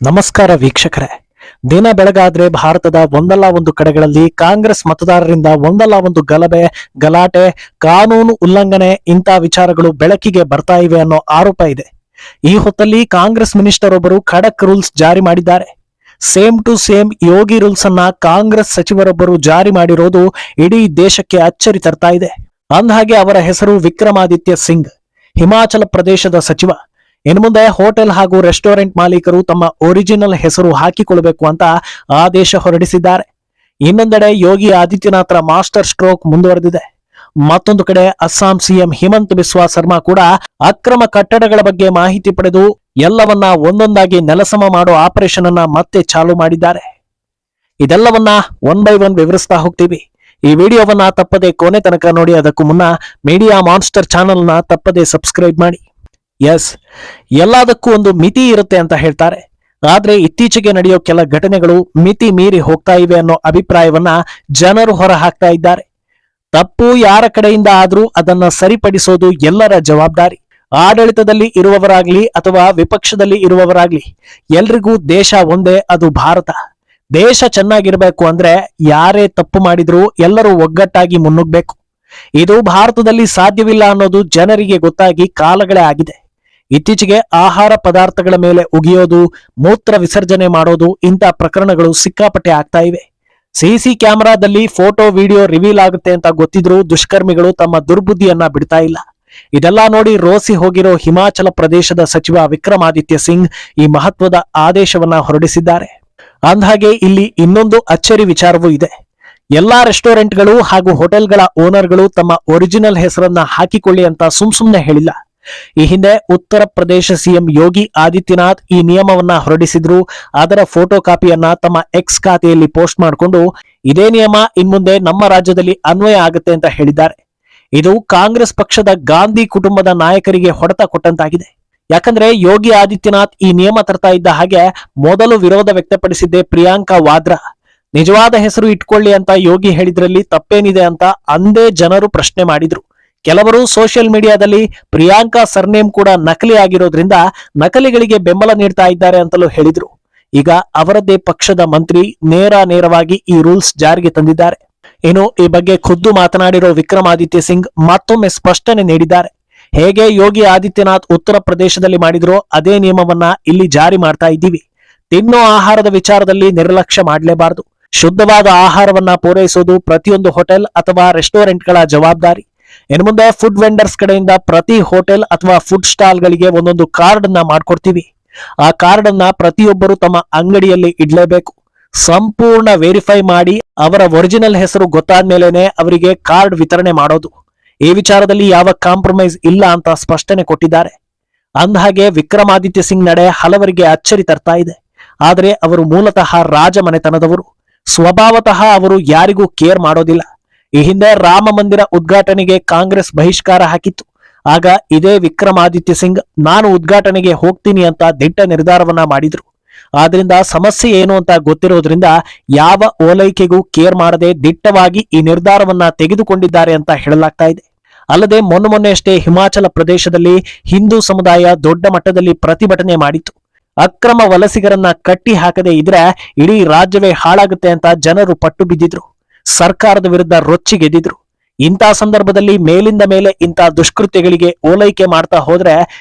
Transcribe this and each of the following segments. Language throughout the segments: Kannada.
ನಮಸ್ಕಾರ ವೀಕ್ಷಕರೇ. ದಿನ ಬೆಳಗಾದ್ರೆ ಭಾರತದ ಒಂದಲ್ಲ ಒಂದು ಕಡೆಗಳಲ್ಲಿ ಕಾಂಗ್ರೆಸ್ ಮತದಾರರಿಂದ ಒಂದಲ್ಲ ಒಂದು ಗಲಾಟೆ, ಕಾನೂನು ಉಲ್ಲಂಘನೆ ಇಂಥ ವಿಚಾರಗಳು ಬೆಳಕಿಗೆ ಬರ್ತಾ ಇವೆ ಅನ್ನೋ ಆರೋಪ ಇದೆ. ಈ ಹೊತ್ತಲ್ಲಿ ಕಾಂಗ್ರೆಸ್ ಮಿನಿಸ್ಟರ್ ಒಬ್ಬರು ಖಡಕ್ ರೂಲ್ಸ್ ಜಾರಿ ಮಾಡಿದ್ದಾರೆ. Same to same Yogi rules ಅನ್ನ ಕಾಂಗ್ರೆಸ್ ಸಚಿವರೊಬ್ಬರು ಜಾರಿ ಮಾಡಿರೋದು ಇಡೀ ದೇಶಕ್ಕೆ ಅಚ್ಚರಿ ತರ್ತಾ ಇದೆ. ಅಂದಹಾಗೆ ಅವರ ಹೆಸರು ವಿಕ್ರಮಾದಿತ್ಯ ಸಿಂಗ್, ಹಿಮಾಚಲ ಪ್ರದೇಶದ ಸಚಿವ. ಇನ್ನು ಮುಂದೆ ಹೋಟೆಲ್ ಹಾಗೂ ರೆಸ್ಟೋರೆಂಟ್ ಮಾಲೀಕರು ತಮ್ಮ ಒರಿಜಿನಲ್ ಹೆಸರು ಹಾಕಿಕೊಳ್ಳಬೇಕು ಅಂತ ಆದೇಶ ಹೊರಡಿಸಿದ್ದಾರೆ. ಇನ್ನೊಂದೆಡೆ ಯೋಗಿ ಆದಿತ್ಯನಾಥ್ರ ಮಾಸ್ಟರ್ ಸ್ಟ್ರೋಕ್ ಮುಂದುವರೆದಿದೆ. ಮತ್ತೊಂದು ಕಡೆ ಅಸ್ಸಾಂ ಸಿಎಂ ಹಿಮಂತ್ ಬಿಸ್ವಾ ಸರ್ಮಾ ಕೂಡ ಅಕ್ರಮ ಕಟ್ಟಡಗಳ ಬಗ್ಗೆ ಮಾಹಿತಿ ಪಡೆದು ಎಲ್ಲವನ್ನ ಒಂದೊಂದಾಗಿ ನೆಲಸಮ ಮಾಡೋ ಆಪರೇಷನ್ ಅನ್ನ ಮತ್ತೆ ಚಾಲು ಮಾಡಿದ್ದಾರೆ. ಇದೆಲ್ಲವನ್ನ ಒನ್ ಬೈ ಒನ್ ವಿವರಿಸ್ತಾ ಹೋಗ್ತೀವಿ. ಈ ವಿಡಿಯೋವನ್ನ ತಪ್ಪದೆ ಕೊನೆ ತನಕ ನೋಡಿ. ಅದಕ್ಕೂ ಮುನ್ನ ಮೀಡಿಯಾ ಮಾನ್ಸ್ಟರ್ ಚಾನೆಲ್ ನ ತಪ್ಪದೆ ಸಬ್ಸ್ಕ್ರೈಬ್ ಮಾಡಿ. ಎಸ್, ಎಲ್ಲದಕ್ಕೂ ಒಂದು ಮಿತಿ ಇರುತ್ತೆ ಅಂತ ಹೇಳ್ತಾರೆ. ಆದ್ರೆ ಇತ್ತೀಚೆಗೆ ನಡೆಯೋ ಕೆಲ ಘಟನೆಗಳು ಮಿತಿ ಮೀರಿ ಹೋಗ್ತಾ ಇವೆ ಅನ್ನೋ ಅಭಿಪ್ರಾಯವನ್ನ ಜನರು ಹೊರ ಹಾಕ್ತಾ ಇದ್ದಾರೆ. ತಪ್ಪು ಯಾರ ಕಡೆಯಿಂದ ಆದ್ರೂ ಅದನ್ನ ಸರಿಪಡಿಸೋದು ಎಲ್ಲರ ಜವಾಬ್ದಾರಿ. ಆಡಳಿತದಲ್ಲಿ ಇರುವವರಾಗ್ಲಿ ಅಥವಾ ವಿಪಕ್ಷದಲ್ಲಿ ಇರುವವರಾಗ್ಲಿ, ಎಲ್ರಿಗೂ ದೇಶ ಒಂದೇ, ಅದು ಭಾರತ. ದೇಶ ಚೆನ್ನಾಗಿರ್ಬೇಕು ಅಂದ್ರೆ ಯಾರೇ ತಪ್ಪು ಮಾಡಿದ್ರೂ ಎಲ್ಲರೂ ಒಗ್ಗಟ್ಟಾಗಿ ಮುನ್ನುಗ್ಬೇಕು. ಇದು ಭಾರತದಲ್ಲಿ ಸಾಧ್ಯವಿಲ್ಲ ಅನ್ನೋದು ಜನರಿಗೆ ಗೊತ್ತಾಗಿ ಕಾಲಗಳೇ ಆಗಿದೆ. ಇತ್ತೀಚೆಗೆ ಆಹಾರ ಪದಾರ್ಥಗಳ ಮೇಲೆ ಉಗಿಯೋದು, ಮೂತ್ರ ವಿಸರ್ಜನೆ ಮಾಡೋದು ಇಂಥ ಪ್ರಕರಣಗಳು ಸಿಕ್ಕಾಪಟ್ಟೆ ಆಗ್ತಾ ಇವೆ. ಸಿಸಿ ಕ್ಯಾಮೆರಾದಲ್ಲಿ ಫೋಟೋ ವಿಡಿಯೋ ರಿವೀಲ್ ಆಗುತ್ತೆ ಅಂತ ಗೊತ್ತಿದ್ರೂ ದುಷ್ಕರ್ಮಿಗಳು ತಮ್ಮ ದುರ್ಬುದ್ಧಿಯನ್ನ ಬಿಡ್ತಾ ಇಲ್ಲ. ಇದೆಲ್ಲ ನೋಡಿ ರೋಸಿ ಹೋಗಿರೋ ಹಿಮಾಚಲ ಪ್ರದೇಶದ ಸಚಿವ ವಿಕ್ರಮಾದಿತ್ಯ ಸಿಂಗ್ ಈ ಮಹತ್ವದ ಆದೇಶವನ್ನ ಹೊರಡಿಸಿದ್ದಾರೆ. ಅಂದಹಾಗೆ ಇಲ್ಲಿ ಇನ್ನೊಂದು ಅಚ್ಚರಿ ವಿಚಾರವೂ ಇದೆ. ಎಲ್ಲಾ ರೆಸ್ಟೋರೆಂಟ್ಗಳು ಹಾಗೂ ಹೋಟೆಲ್ಗಳ ಓನರ್ಗಳು ತಮ್ಮ ಒರಿಜಿನಲ್ ಹೆಸರನ್ನ ಹಾಕಿಕೊಳ್ಳಿ ಅಂತ ಸುಮ್ನೆ ಹೇಳಿಲ್ಲ. ಈ ಹಿಂದೆ ಉತ್ತರ ಪ್ರದೇಶ ಸಿಎಂ ಯೋಗಿ ಆದಿತ್ಯನಾಥ್ ಈ ನಿಯಮವನ್ನ ಹೊರಡಿಸಿದ್ರು. ಅದರ ಫೋಟೋ ಕಾಪಿಯನ್ನ ತಮ್ಮ ಎಕ್ಸ್ ಖಾತೆಯಲ್ಲಿ ಪೋಸ್ಟ್ ಮಾಡಿಕೊಂಡು ಇದೇ ನಿಯಮ ಇನ್ಮುಂದೆ ನಮ್ಮ ರಾಜ್ಯದಲ್ಲಿ ಅನ್ವಯ ಆಗುತ್ತೆ ಅಂತ ಹೇಳಿದ್ದಾರೆ. ಇದು ಕಾಂಗ್ರೆಸ್ ಪಕ್ಷದ ಗಾಂಧಿ ಕುಟುಂಬದ ನಾಯಕರಿಗೆ ಹೊಡೆತ ಕೊಟ್ಟಂತಾಗಿದೆ. ಯಾಕಂದ್ರೆ ಯೋಗಿ ಆದಿತ್ಯನಾಥ್ ಈ ನಿಯಮ ತರ್ತಾ ಇದ್ದ ಹಾಗೆ ಮೊದಲು ವಿರೋಧ ವ್ಯಕ್ತಪಡಿಸಿದ್ದೆ ಪ್ರಿಯಾಂಕಾ ವಾದ್ರಾ. ನಿಜವಾದ ಹೆಸರು ಇಟ್ಕೊಳ್ಳಿ ಅಂತ ಯೋಗಿ ಹೇಳಿದ್ರಲ್ಲಿ ತಪ್ಪೇನಿದೆ ಅಂತ ಅಂದೇ ಜನರು ಪ್ರಶ್ನೆ ಮಾಡಿದ್ರು. ಕೆಲವರು ಸೋಷಿಯಲ್ ಮೀಡಿಯಾದಲ್ಲಿ ಪ್ರಿಯಾಂಕಾ ಸರ್ನೇಮ್ ಕೂಡ ನಕಲಿ ಆಗಿರೋದ್ರಿಂದ ನಕಲಿಗಳಿಗೆ ಬೆಂಬಲ ನೀಡ್ತಾ ಇದ್ದಾರೆ ಅಂತಲೂ ಹೇಳಿದ್ರು. ಈಗ ಅವರದ್ದೇ ಪಕ್ಷದ ಮಂತ್ರಿ ನೇರವಾಗಿ ಈ ರೂಲ್ಸ್ ಜಾರಿಗೆ ತಂದಿದ್ದಾರೆ. ಇನ್ನು ಈ ಬಗ್ಗೆ ಖುದ್ದು ಮಾತನಾಡಿರೋ ವಿಕ್ರಮಾದಿತ್ಯ ಸಿಂಗ್ ಮತ್ತೊಮ್ಮೆ ಸ್ಪಷ್ಟನೆ ನೀಡಿದ್ದಾರೆ. ಹೇಗೆ ಯೋಗಿ ಆದಿತ್ಯನಾಥ್ ಉತ್ತರ ಪ್ರದೇಶದಲ್ಲಿ ಮಾಡಿದ್ರೋ ಅದೇ ನಿಯಮವನ್ನ ಇಲ್ಲಿ ಜಾರಿ ಮಾಡ್ತಾ ಇದ್ದೀವಿ. ತಿನ್ನೋ ಆಹಾರದ ವಿಚಾರದಲ್ಲಿ ನಿರ್ಲಕ್ಷ್ಯ ಮಾಡಲೇಬಾರದು. ಶುದ್ಧವಾದ ಆಹಾರವನ್ನ ಪೂರೈಸೋದು ಪ್ರತಿಯೊಂದು ಹೋಟೆಲ್ ಅಥವಾ ರೆಸ್ಟೋರೆಂಟ್ಗಳ ಜವಾಬ್ದಾರಿ. ಇನ್ನು ಮುಂದೆ ಫುಡ್ ವೆಂಡರ್ಸ್ ಕಡೆಯಿಂದ ಪ್ರತಿ ಹೋಟೆಲ್ ಅಥವಾ ಫುಡ್ ಸ್ಟಾಲ್ ಗಳಿಗೆ ಒಂದೊಂದು ಕಾರ್ಡ್ ಅನ್ನ ಮಾಡ್ಕೊಡ್ತೀವಿ. ಆ ಕಾರ್ಡ್ ಅನ್ನ ಪ್ರತಿಯೊಬ್ಬರು ತಮ್ಮ ಅಂಗಡಿಯಲ್ಲಿ ಇಡ್ಲೇಬೇಕು. ಸಂಪೂರ್ಣ ವೆರಿಫೈ ಮಾಡಿ ಅವರ ಒರಿಜಿನಲ್ ಹೆಸರು ಗೊತ್ತಾದ ಮೇಲೇನೆ ಅವರಿಗೆ ಕಾರ್ಡ್ ವಿತರಣೆ ಮಾಡೋದು. ಈ ವಿಚಾರದಲ್ಲಿ ಯಾವ ಕಾಂಪ್ರಮೈಸ್ ಇಲ್ಲ ಅಂತ ಸ್ಪಷ್ಟನೆ ಕೊಟ್ಟಿದ್ದಾರೆ. ಅಂದಹಾಗೆ ವಿಕ್ರಮಾದಿತ್ಯ ಸಿಂಗ್ ನಡೆ ಹಲವರಿಗೆ ಅಚ್ಚರಿ ತರ್ತಾ ಇದೆ. ಆದ್ರೆ ಅವರು ಮೂಲತಃ ರಾಜಮನೆತನದವರು. ಸ್ವಭಾವತಃ ಅವರು ಯಾರಿಗೂ ಕೇರ್ ಮಾಡೋದಿಲ್ಲ. ಈ ಹಿಂದೆ ರಾಮ ಮಂದಿರ ಉದ್ಘಾಟನೆಗೆ ಕಾಂಗ್ರೆಸ್ ಬಹಿಷ್ಕಾರ ಹಾಕಿತ್ತು. ಆಗ ಇದೇ ವಿಕ್ರಮಾದಿತ್ಯ ಸಿಂಗ್ ನಾನು ಉದ್ಘಾಟನೆಗೆ ಹೋಗ್ತೀನಿ ಅಂತ ದಿಟ್ಟ ನಿರ್ಧಾರವನ್ನ ಮಾಡಿದ್ರು. ಆದ್ರಿಂದ ಸಮಸ್ಯೆ ಏನು ಅಂತ ಗೊತ್ತಿರೋದ್ರಿಂದ ಯಾವ ಓಲೈಕೆಗೂ ಕೇರ್ ಮಾಡದೆ ದಿಟ್ಟವಾಗಿ ಈ ನಿರ್ಧಾರವನ್ನ ತೆಗೆದುಕೊಂಡಿದ್ದಾರೆ ಅಂತ ಹೇಳಲಾಗ್ತಾ ಇದೆ. ಅಲ್ಲದೆ ಮೊನ್ನೆಯಷ್ಟೇ ಹಿಮಾಚಲ ಪ್ರದೇಶದಲ್ಲಿ ಹಿಂದೂ ಸಮುದಾಯ ದೊಡ್ಡ ಮಟ್ಟದಲ್ಲಿ ಪ್ರತಿಭಟನೆ ಮಾಡಿತ್ತು. ಅಕ್ರಮ ವಲಸಿಗರನ್ನ ಕಟ್ಟಿ ಹಾಕದೇ ಇದ್ರೆ ಇಡೀ ರಾಜ್ಯವೇ ಹಾಳಾಗುತ್ತೆ ಅಂತ ಜನರು ಪಟ್ಟು ಬಿದ್ದಿದ್ರು. ಸರ್ಕಾರದ ವಿರುದ್ಧ ರೊಚ್ಚಿಗೆದ್ದಿದ್ರು. ಇಂಥ ಸಂದರ್ಭದಲ್ಲಿ ಮೇಲಿಂದ ಮೇಲೆ ಇಂಥ ದುಷ್ಕೃತ್ಯಗಳಿಗೆ ಓಲೈಕೆ ಮಾಡ್ತಾ ಹೋದ್ರೆ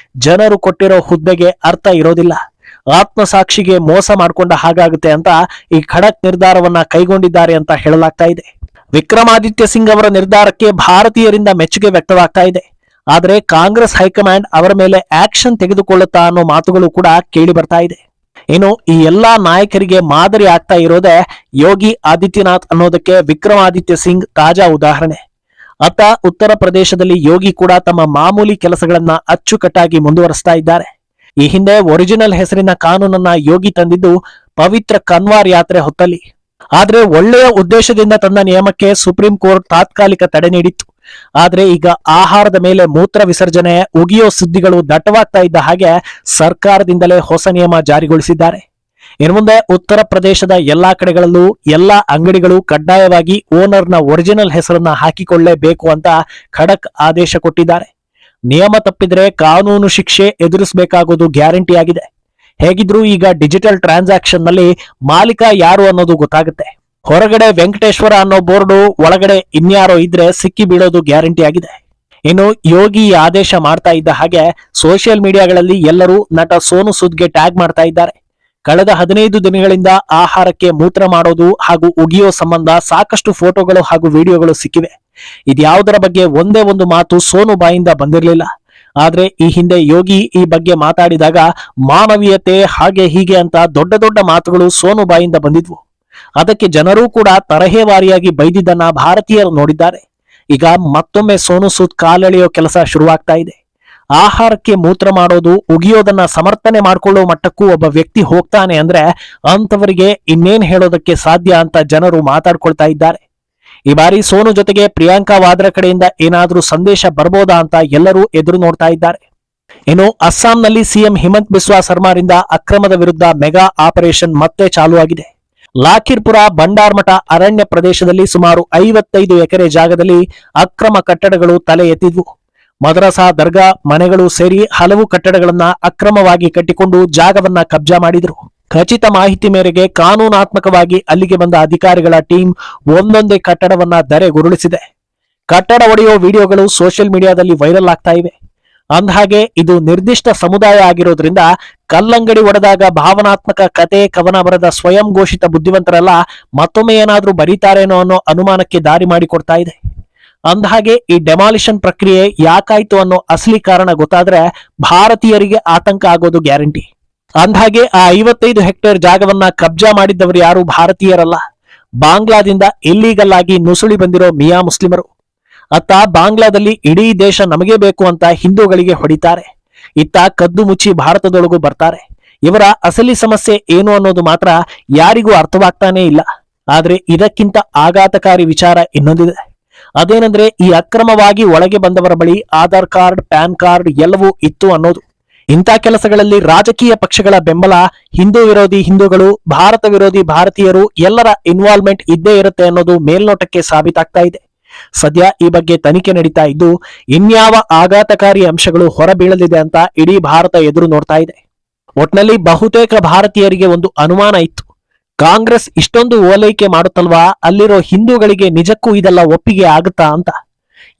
ಜನರು ಕೊಟ್ಟಿರೋ ಹುದ್ದೆಗೆ ಅರ್ಥ ಇರೋದಿಲ್ಲ. ಆತ್ಮಸಾಕ್ಷಿಗೆ ಮೋಸ ಮಾಡ್ಕೊಂಡ ಹಾಗಾಗುತ್ತೆ ಅಂತ ಈ ಖಡಕ್ ನಿರ್ಧಾರವನ್ನ ಕೈಗೊಂಡಿದ್ದಾರೆ ಅಂತ ಹೇಳಲಾಗ್ತಾ ಇದೆ. ವಿಕ್ರಮಾದಿತ್ಯ ಸಿಂಗ್ ಅವರ ನಿರ್ಧಾರಕ್ಕೆ ಭಾರತೀಯರಿಂದ ಮೆಚ್ಚುಗೆ ವ್ಯಕ್ತವಾಗ್ತಾ ಇದೆ. ಆದ್ರೆ ಕಾಂಗ್ರೆಸ್ ಹೈಕಮಾಂಡ್ ಅವರ ಮೇಲೆ ಆಕ್ಷನ್ ತೆಗೆದುಕೊಳ್ಳುತ್ತಾ ಅನ್ನೋ ಮಾತುಗಳು ಕೂಡ ಕೇಳಿ ಬರ್ತಾ ಇದೆ. ಇನ್ನು ಈ ಎಲ್ಲಾ ನಾಯಕರಿಗೆ ಮಾದರಿ ಆಗ್ತಾ ಇರೋದೇ ಯೋಗಿ ಆದಿತ್ಯನಾಥ್ ಅನ್ನೋದಕ್ಕೆ ವಿಕ್ರಮಾದಿತ್ಯ ಸಿಂಗ್ ತಾಜಾ ಉದಾಹರಣೆ. ಅತ್ತ ಉತ್ತರ ಪ್ರದೇಶದಲ್ಲಿ ಯೋಗಿ ಕೂಡ ತಮ್ಮ ಮಾಮೂಲಿ ಕೆಲಸಗಳನ್ನ ಅಚ್ಚುಕಟ್ಟಾಗಿ ಮುಂದುವರಿಸ್ತಾ ಇದ್ದಾರೆ. ಈ ಹಿಂದೆ ಒರಿಜಿನಲ್ ಹೆಸರಿನ ಕಾನೂನನ್ನ ಯೋಗಿ ತಂದಿದ್ದು ಪವಿತ್ರ ಕನ್ವಾರ್ ಯಾತ್ರೆ ಹೊತ್ತಲ್ಲಿ. ಆದ್ರೆ ಒಳ್ಳೆಯ ಉದ್ದೇಶದಿಂದ ತಂದ ನಿಯಮಕ್ಕೆ ಸುಪ್ರೀಂ ಕೋರ್ಟ್ ತಾತ್ಕಾಲಿಕ ತಡೆ ನೀಡಿತ್ತು. ಆದ್ರೆ ಈಗ ಆಹಾರದ ಮೇಲೆ ಮೂತ್ರ ವಿಸರ್ಜನೆ ಉಗಿಯೋ ಸುದ್ದಿಗಳು ದಟ್ಟವಾಗ್ತಾ ಇದ್ದ ಹಾಗೆ ಸರ್ಕಾರದಿಂದಲೇ ಹೊಸ ನಿಯಮ ಜಾರಿಗೊಳಿಸಿದ್ದಾರೆ. ಇನ್ನು ಮುಂದೆ ಉತ್ತರ ಪ್ರದೇಶದ ಎಲ್ಲಾ ಕಡೆಗಳಲ್ಲೂ ಎಲ್ಲಾ ಅಂಗಡಿಗಳು ಕಡ್ಡಾಯವಾಗಿ ಓನರ್ನ ಒರಿಜಿನಲ್ ಹೆಸರನ್ನ ಹಾಕಿಕೊಳ್ಳಲೇಬೇಕು ಅಂತ ಖಡಕ್ ಆದೇಶ ಕೊಟ್ಟಿದ್ದಾರೆ. ನಿಯಮ ತಪ್ಪಿದ್ರೆ ಕಾನೂನು ಶಿಕ್ಷೆ ಎದುರಿಸಬೇಕಾಗೋದು ಗ್ಯಾರಂಟಿ ಆಗಿದೆ. ಹೇಗಿದ್ರೂ ಈಗ ಡಿಜಿಟಲ್ ಟ್ರಾನ್ಸಾಕ್ಷನ್ ನಲ್ಲಿ ಮಾಲೀಕ ಯಾರು ಅನ್ನೋದು ಗೊತ್ತಾಗುತ್ತೆ. ಹೊರಗಡೆ ವೆಂಕಟೇಶ್ವರ ಅನ್ನೋ ಬೋರ್ಡು, ಒಳಗಡೆ ಇನ್ಯಾರೋ ಇದ್ರೆ ಸಿಕ್ಕಿ ಬೀಳೋದು ಗ್ಯಾರಂಟಿ ಆಗಿದೆ. ಇನ್ನು ಯೋಗಿ ಈ ಆದೇಶ ಮಾಡ್ತಾ ಇದ್ದ ಹಾಗೆ ಸೋಷಿಯಲ್ ಮೀಡಿಯಾಗಳಲ್ಲಿ ಎಲ್ಲರೂ ನಟ ಸೋನು ಸೂದ್ಗೆ ಟ್ಯಾಗ್ ಮಾಡ್ತಾ ಇದ್ದಾರೆ. ಕಳೆದ 15 ದಿನಗಳಿಂದ ಆಹಾರಕ್ಕೆ ಮೂತ್ರ ಮಾಡೋದು ಹಾಗೂ ಉಗಿಯೋ ಸಂಬಂಧ ಸಾಕಷ್ಟು ಫೋಟೋಗಳು ಹಾಗೂ ವಿಡಿಯೋಗಳು ಸಿಕ್ಕಿವೆ. ಇದ್ಯಾವುದರ ಬಗ್ಗೆ ಒಂದೇ ಒಂದು ಮಾತು ಸೋನು ಬಾಯಿಂದ ಬಂದಿರಲಿಲ್ಲ. ಆದ್ರೆ ಈ ಹಿಂದೆ ಯೋಗಿ ಈ ಬಗ್ಗೆ ಮಾತಾಡಿದಾಗ ಮಾನವೀಯತೆ ಹಾಗೆ ಹೀಗೆ ಅಂತ ದೊಡ್ಡ ದೊಡ್ಡ ಮಾತುಗಳು ಸೋನು ಬಾಯಿಂದ ಬಂದಿದ್ವು. ಅದಕ್ಕೆ ಜನರೂ ಕೂಡ ತರಹೇವಾರಿಯಾಗಿ ಬೈದಿದ್ದನ್ನ ಭಾರತೀಯರು ನೋಡಿದ್ದಾರೆ. ಈಗ ಮತ್ತೊಮ್ಮೆ ಸೋನು ಸೂದ್ ಕಾಲೆಳೆಯೋ ಕೆಲಸ ಶುರುವಾಗ್ತಾ ಇದೆ. ಆಹಾರಕ್ಕೆ ಮೂತ್ರ ಮಾಡೋದು, ಉಗಿಯೋದನ್ನ ಸಮರ್ಥನೆ ಮಾಡ್ಕೊಳ್ಳೋ ಮಟ್ಟಕ್ಕೂ ಒಬ್ಬ ವ್ಯಕ್ತಿ ಹೋಗ್ತಾನೆ ಅಂದ್ರೆ ಅಂತವರಿಗೆ ಇನ್ನೇನ್ ಹೇಳೋದಕ್ಕೆ ಸಾಧ್ಯ ಅಂತ ಜನರು ಮಾತಾಡ್ಕೊಳ್ತಾ ಇದ್ದಾರೆ. ಈ ಬಾರಿ ಸೋನು ಜೊತೆಗೆ ಪ್ರಿಯಾಂಕಾ ವಾದ್ರಾ ಕಡೆಯಿಂದ ಏನಾದ್ರೂ ಸಂದೇಶ ಬರ್ಬೋದಾ ಅಂತ ಎಲ್ಲರೂ ಎದುರು ನೋಡ್ತಾ ಇದ್ದಾರೆ. ಇನ್ನು ಅಸ್ಸಾಂನಲ್ಲಿ ಸಿಎಂ ಹಿಮಂತ್ ಬಿಸ್ವಾ ಸರ್ಮಾರಿಂದ ಅಕ್ರಮದ ವಿರುದ್ಧ ಮೆಗಾ ಆಪರೇಷನ್ ಮತ್ತೆ ಚಾಲೂ ಆಗಿದೆ. ಲಾಖಿರ್ಪುರ ಬಂಡಾರ್ಮಠ ಅರಣ್ಯ ಪ್ರದೇಶದಲ್ಲಿ ಸುಮಾರು 55 ಎಕರೆ ಜಾಗದಲ್ಲಿ ಅಕ್ರಮ ಕಟ್ಟಡಗಳು ತಲೆ ಎತ್ತಿದ್ವು. ಮದ್ರಸಾ, ದರ್ಗಾ, ಮನೆಗಳು ಸೇರಿ ಹಲವು ಕಟ್ಟಡಗಳನ್ನ ಅಕ್ರಮವಾಗಿ ಕಟ್ಟಿಕೊಂಡು ಜಾಗವನ್ನ ಕಬ್ಜಾ ಮಾಡಿದ್ರು. ಖಚಿತ ಮಾಹಿತಿ ಮೇರೆಗೆ ಕಾನೂನಾತ್ಮಕವಾಗಿ ಅಲ್ಲಿಗೆ ಬಂದ ಅಧಿಕಾರಿಗಳ ಟೀಮ್ ಒಂದೊಂದೇ ಕಟ್ಟಡವನ್ನ ಧರೆಗುರುಳಿಸಿದೆ. ಕಟ್ಟಡ ಒಡೆಯೋ ವಿಡಿಯೋಗಳು ಸೋಷಿಯಲ್ ಮೀಡಿಯಾದಲ್ಲಿ ವೈರಲ್ ಆಗ್ತಾ ಇವೆ. ಅಂದಹಾಗೆ ಇದು ನಿರ್ದಿಷ್ಟ ಸಮುದಾಯ ಆಗಿರೋದ್ರಿಂದ ಕಲ್ಲಂಗಡಿ ಒಡೆದಾಗ ಭಾವನಾತ್ಮಕ ಕತೆ ಕವನ ಬರೆದ ಸ್ವಯಂ ಘೋಷಿತ ಬುದ್ಧಿವಂತರೆಲ್ಲ ಮತ್ತೊಮ್ಮೆ ಏನಾದ್ರೂ ಬರೀತಾರೇನೋ ಅನ್ನೋ ಅನುಮಾನಕ್ಕೆ ದಾರಿ ಮಾಡಿಕೊಡ್ತಾ ಇದೆ. ಅಂದಹಾಗೆ ಈ ಡೆಮಾಲಿಷನ್ ಪ್ರಕ್ರಿಯೆ ಯಾಕಾಯ್ತು ಅನ್ನೋ ಅಸಲಿ ಕಾರಣ ಗೊತ್ತಾದ್ರೆ ಭಾರತೀಯರಿಗೆ ಆತಂಕ ಆಗೋದು ಗ್ಯಾರಂಟಿ. ಅಂದಹಾಗೆ ಆ 55 ಹೆಕ್ಟೇರ್ ಜಾಗವನ್ನ ಕಬ್ಜಾ ಮಾಡಿದ್ದವರು ಯಾರು ಭಾರತೀಯರಲ್ಲ, ಬಾಂಗ್ಲಾದಿಂದ ಇಲ್ಲೀಗಲ್ ಆಗಿ ನುಸುಳಿ ಬಂದಿರೋ ಮಿಯಾ ಮುಸ್ಲಿಮರು. ಅತ್ತ ಬಾಂಗ್ಲಾದಲ್ಲಿ ಇಡೀ ದೇಶ ನಮಗೆ ಬೇಕು ಅಂತ ಹಿಂದೂಗಳಿಗೆ ಹೊಡಿತಾರೆ, ಇತ್ತ ಕದ್ದು ಮುಚ್ಚಿ ಭಾರತದೊಳಗೂ ಬರ್ತಾರೆ. ಇವರ ಅಸಲಿ ಸಮಸ್ಯೆ ಏನು ಅನ್ನೋದು ಮಾತ್ರ ಯಾರಿಗೂ ಅರ್ಥವಾಗ್ತಾನೇ ಇಲ್ಲ. ಆದ್ರೆ ಇದಕ್ಕಿಂತ ಆಘಾತಕಾರಿ ವಿಚಾರ ಇನ್ನೊಂದಿದೆ. ಅದೇನೆಂದ್ರೆ ಈ ಅಕ್ರಮವಾಗಿ ಒಳಗೆ ಬಂದವರ ಬಳಿ ಆಧಾರ್ ಕಾರ್ಡ್, ಪ್ಯಾನ್ ಕಾರ್ಡ್ ಎಲ್ಲವೂ ಇತ್ತು ಅನ್ನೋದು. ಇಂಥ ಕೆಲಸಗಳಲ್ಲಿ ರಾಜಕೀಯ ಪಕ್ಷಗಳ ಬೆಂಬಲ, ಹಿಂದೂ ವಿರೋಧಿ ಹಿಂದೂಗಳು, ಭಾರತ ವಿರೋಧಿ ಭಾರತೀಯರು ಎಲ್ಲರ ಇನ್ವಾಲ್ವ್ಮೆಂಟ್ ಇದ್ದೇ ಇರುತ್ತೆ ಅನ್ನೋದು ಮೇಲ್ನೋಟಕ್ಕೆ ಸಾಬೀತಾಗ್ತಾ ಇದೆ. ಸದ್ಯ ಈ ಬಗ್ಗೆ ತನಿಖೆ ನಡೀತಾ ಇದ್ದು ಇನ್ಯಾವ ಆಘಾತಕಾರಿ ಅಂಶಗಳು ಹೊರಬೀಳಲಿದೆ ಅಂತ ಇಡೀ ಭಾರತ ಎದುರು ನೋಡ್ತಾ ಇದೆ. ಒಟ್ನಲ್ಲಿ ಬಹುತೇಕ ಭಾರತೀಯರಿಗೆ ಒಂದು ಅನುಮಾನ ಇತ್ತು, ಕಾಂಗ್ರೆಸ್ ಇಷ್ಟೊಂದು ಓಲೈಕೆ ಮಾಡುತ್ತಲ್ವಾ, ಅಲ್ಲಿರೋ ಹಿಂದೂಗಳಿಗೆ ನಿಜಕ್ಕೂ ಇದೆಲ್ಲ ಒಪ್ಪಿಗೆ ಆಗುತ್ತಾ ಅಂತ.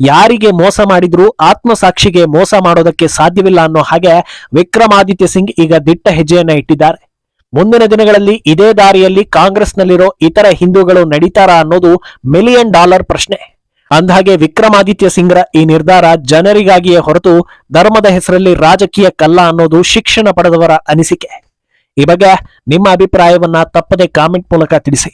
ಯಾರಿಗೆ ಮೋಸ ಮಾಡಿದ್ರೂ ಆತ್ಮಸಾಕ್ಷಿಗೆ ಮೋಸ ಮಾಡೋದಕ್ಕೆ ಸಾಧ್ಯವಿಲ್ಲ ಅನ್ನೋ ಹಾಗೆ ವಿಕ್ರಮಾದಿತ್ಯ ಸಿಂಗ್ ಈಗ ದಿಟ್ಟ ಹೆಜ್ಜೆಯನ್ನ ಇಟ್ಟಿದ್ದಾರೆ. ಮುಂದಿನ ದಿನಗಳಲ್ಲಿ ಇದೇ ದಾರಿಯಲ್ಲಿ ಕಾಂಗ್ರೆಸ್ನಲ್ಲಿರೋ ಇತರ ಹಿಂದೂಗಳು ನಡೀತಾರಾ ಅನ್ನೋದು $1 ಮಿಲಿಯನ್ ಪ್ರಶ್ನೆ. ಅಂದಹಾಗೆ ವಿಕ್ರಮಾದಿತ್ಯ ಸಿಂಗ್ರ ಈ ನಿರ್ಧಾರ ಜನರಿಗಾಗಿಯೇ ಹೊರತು ಧರ್ಮದ ಹೆಸರಲ್ಲಿ ರಾಜಕೀಯಕ್ಕಲ್ಲ ಅನ್ನೋದು ಶಿಕ್ಷಣ ಪಡೆದವರ ಅನಿಸಿಕೆ. ಈ ಬಗ್ಗೆ ನಿಮ್ಮ ಅಭಿಪ್ರಾಯವನ್ನ ತಪ್ಪದೆ ಕಾಮೆಂಟ್ ಮೂಲಕ ತಿಳಿಸಿ.